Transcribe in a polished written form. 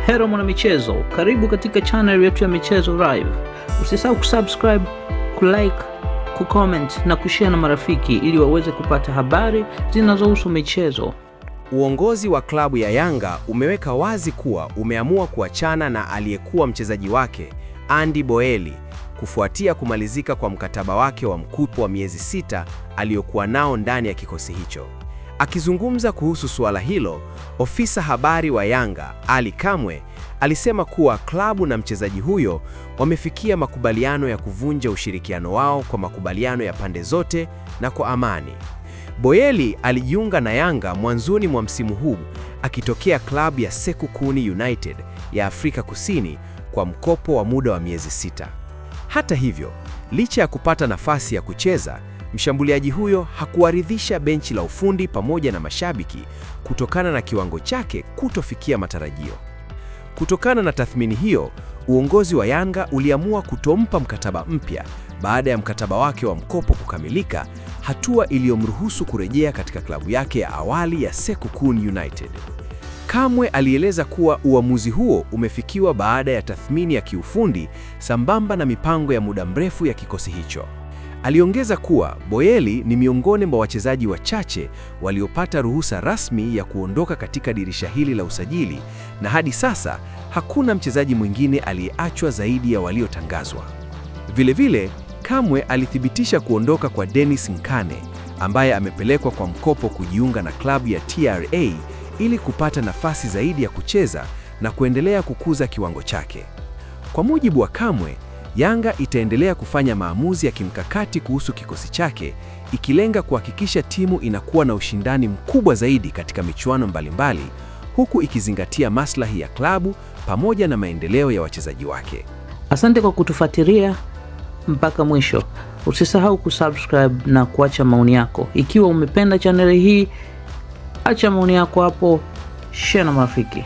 Hello mwana michezo, karibu katika channel yetu ya Michezo Live. Usisahau kusubscribe, kulike, kucomment na kushare na marafiki ili waweze kupata habari zinazohusu michezo. Uongozi wa klabu ya Yanga umeweka wazi kuwa umeamua kuachana na aliyekuwa mchezaji wake Andy Boeli kufuatia kumalizika kwa mkataba wake wa mkopo wa miezi 6 aliyokuwa nao ndani ya kikosi hicho. Akizungumza kuhusu suala hilo, ofisa habari wa Yanga, Ali Kamwe, alisema kuwa klabu na mchezaji huyo wamefikia makubaliano ya kuvunja ushirikiano wao kwa makubaliano ya pande zote na kwa amani. Boeli alijiunga na Yanga mwanzoni mwa msimu huu akitokea klabu ya Sekhukhune United ya Afrika Kusini kwa mkopo wa muda wa miezi 6. Hata hivyo, licha ya kupata nafasi ya kucheza, mshambuliaji huyo hakuwaridhisha benchi la ufundi pamoja na mashabiki kutokana na kiwango chake kutofikia matarajio. Kutokana na tathmini hiyo, uongozi wa Yanga uliamua kutompa mkataba mpya baada ya mkataba wake wa mkopo kukamilika, hatua iliyomruhusu kurejea katika klabu yake ya awali ya Sekhukhune United. Kamwe alieleza kuwa uamuzi huo umefikiwa baada ya tathmini ya kiufundi sambamba na mipango ya muda mrefu ya kikosi hicho. Aliongeza kuwa Boeli ni miongoni mwa wachezaji wachache waliopata ruhusa rasmi ya kuondoka katika dirisha hili la usajili, na hadi sasa hakuna mchezaji mwingine aliyeachwa zaidi ya waliotangazwa. Vilevile, Kamwe alithibitisha kuondoka kwa Dennis Nkane ambaye amepelekwa kwa mkopo kujiunga na klabu ya TRA ili kupata nafasi zaidi ya kucheza na kuendelea kukuza kiwango chake. Kwa mujibu wa Kamwe, Yanga itaendelea kufanya maamuzi ya kimkakati kuhusu kikosi chake, ikilenga kuhakikisha timu inakuwa na ushindani mkubwa zaidi katika michuano mbalimbali, huku ikizingatia maslahi ya klabu pamoja na maendeleo ya wachezaji wake. Asante kwa kutufuatilia mpaka mwisho. Usisahau kusubscribe na kuacha maoni yako. Ikiwa umependa channel hii, acha maoni yako hapo, share na marafiki.